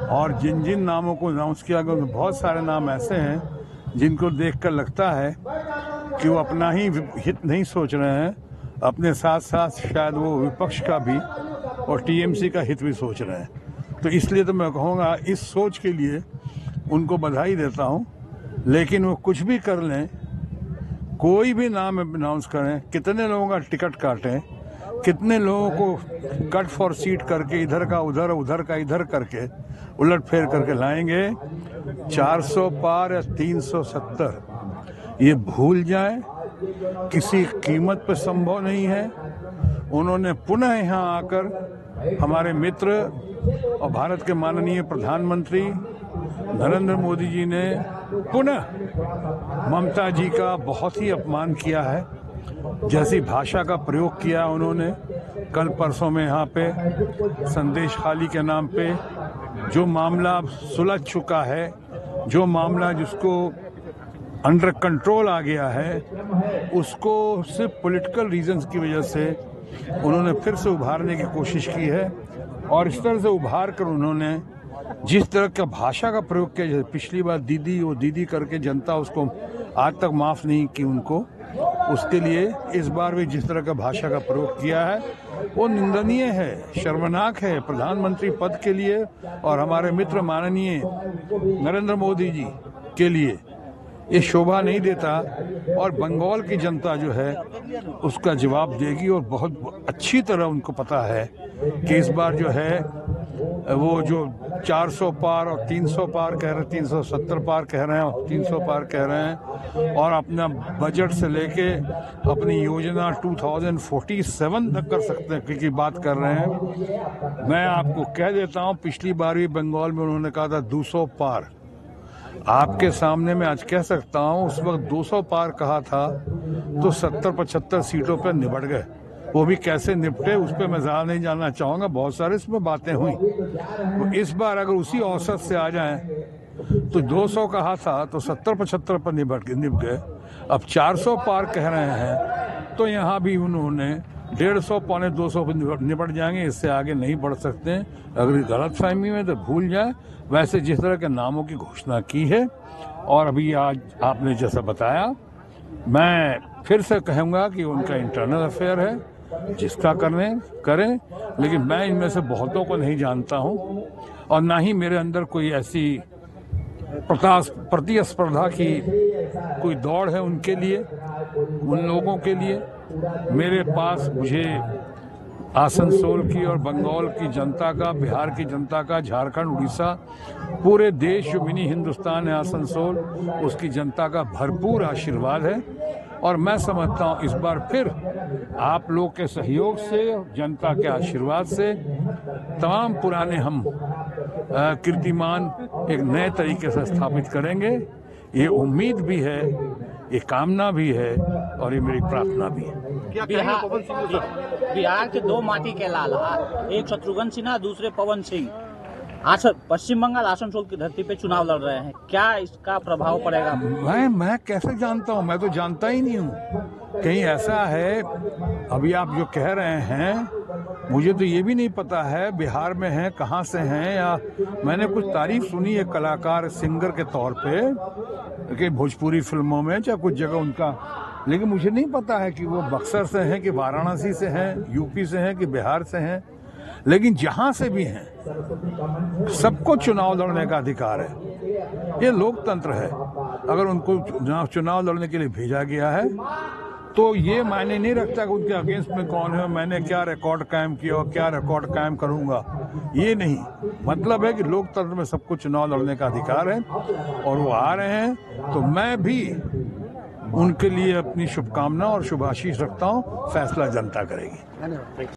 और जिन जिन नामों को अनाउंस किया गया उनमें बहुत सारे नाम ऐसे हैं जिनको देखकर लगता है कि वो अपना ही हित नहीं सोच रहे हैं, अपने साथ साथ शायद वो विपक्ष का भी और टीएमसी का हित भी सोच रहे हैं। तो इसलिए तो मैं कहूँगा इस सोच के लिए उनको बधाई देता हूँ। लेकिन वो कुछ भी कर लें, कोई भी नाम अनाउंस करें, कितने लोगों का टिकट काटें, कितने लोगों को कट फॉर सीट करके इधर का उधर, उधर का इधर करके उलट फेर करके लाएंगे, 400 पार या 370 ये भूल जाएं, किसी कीमत पर संभव नहीं है। उन्होंने पुनः यहाँ आकर हमारे मित्र और भारत के माननीय प्रधानमंत्री नरेंद्र मोदी जी ने पुनः ममता जी का बहुत ही अपमान किया है। जैसी भाषा का प्रयोग किया उन्होंने कल परसों में यहाँ पे संदेश खाली के नाम पे, जो मामला सुलझ चुका है, जो मामला जिसको अंडर कंट्रोल आ गया है, उसको सिर्फ पॉलिटिकल रीजंस की वजह से उन्होंने फिर से उभारने की कोशिश की है। और इस तरह से उभार कर उन्होंने जिस तरह का भाषा का प्रयोग किया, जैसे पिछली बार दीदी वो दीदी करके जनता उसको आज तक माफ़ नहीं की उनको, उसके लिए इस बार भी जिस तरह का भाषा का प्रयोग किया है वो निंदनीय है, शर्मनाक है प्रधानमंत्री पद के लिए और हमारे मित्र माननीय नरेंद्र मोदी जी के लिए। ये शोभा नहीं देता और बंगाल की जनता जो है उसका जवाब देगी। और बहुत अच्छी तरह उनको पता है कि इस बार जो है वो जो 400 पार और 300 पार कह रहे हैं, 370 पार कह रहे हैं और 300 पार कह रहे हैं, और अपना बजट से लेके अपनी योजना 2047 तक कर सकते हैं की बात कर रहे हैं। मैं आपको कह देता हूँ, पिछली बार भी बंगाल में उन्होंने कहा था 200 पार। आपके सामने मैं आज कह सकता हूँ, उस वक्त 200 पार कहा था तो 70-75 सीटों पर निबट गए। वो भी कैसे निपटे उस पर मैं ज़्यादा नहीं जानना चाहूँगा, बहुत सारे इसमें बातें हुई। तो इस बार अगर उसी औसत से आ जाएं तो 200 कहा था तो 70-75 पर निप गए। अब 400 पार कह रहे हैं तो यहाँ भी उन्होंने 150 पौने 200 पर निपट जाएंगे, इससे आगे नहीं बढ़ सकते। अगर गलतफहमी में तो भूल जाए। वैसे जिस तरह के नामों की घोषणा की है और अभी आज आपने जैसा बताया, मैं फिर से कहूँगा कि उनका इंटरनल अफेयर है, जिसका करें, लेकिन मैं इनमें से बहुतों को नहीं जानता हूँ और ना ही मेरे अंदर कोई ऐसी प्रतिस्पर्धा की कोई दौड़ है उनके लिए, उन लोगों के लिए। मेरे पास मुझे आसनसोल की और बंगाल की जनता का, बिहार की जनता का, झारखंड, उड़ीसा, पूरे देश जो मिनी हिंदुस्तान है आसनसोल, उसकी जनता का भरपूर आशीर्वाद है। और मैं समझता हूँ इस बार फिर आप लोग के सहयोग से, जनता के आशीर्वाद से तमाम पुराने हम कीर्तिमान एक नए तरीके से स्थापित करेंगे। ये उम्मीद भी है, ये कामना भी है और ये मेरी प्रार्थना भी है। बिहार के दो माटी के लाल, एक शत्रुघ्न सिन्हा, दूसरे पवन सिंह, आज पश्चिम बंगाल आसनसोल की धरती पे चुनाव लड़ रहे हैं, क्या इसका प्रभाव पड़ेगा? मैं कैसे जानता हूँ, मैं तो जानता ही नहीं हूँ। कहीं ऐसा है, अभी आप जो कह रहे हैं मुझे तो ये भी नहीं पता है बिहार में हैं, कहाँ से हैं, या मैंने कुछ तारीफ सुनी है कलाकार सिंगर के तौर पे कि भोजपुरी फिल्मों में चाहे कुछ जगह उनका, लेकिन मुझे नहीं पता है कि वो बक्सर से हैं कि वाराणसी से हैं, यूपी से हैं कि बिहार से हैं। लेकिन जहां से भी हैं सबको चुनाव लड़ने का अधिकार है, ये लोकतंत्र है। अगर उनको चुनाव लड़ने के लिए भेजा गया है तो ये मायने नहीं रखता कि उनके अगेंस्ट में कौन है, मैंने क्या रिकॉर्ड कायम किया और क्या रिकॉर्ड कायम करूंगा, ये नहीं। मतलब है कि लोकतंत्र में सबको चुनाव लड़ने का अधिकार है और वो आ रहे हैं, तो मैं भी उनके लिए अपनी शुभकामना और शुभाशीष रखता हूँ। फैसला जनता करेगी।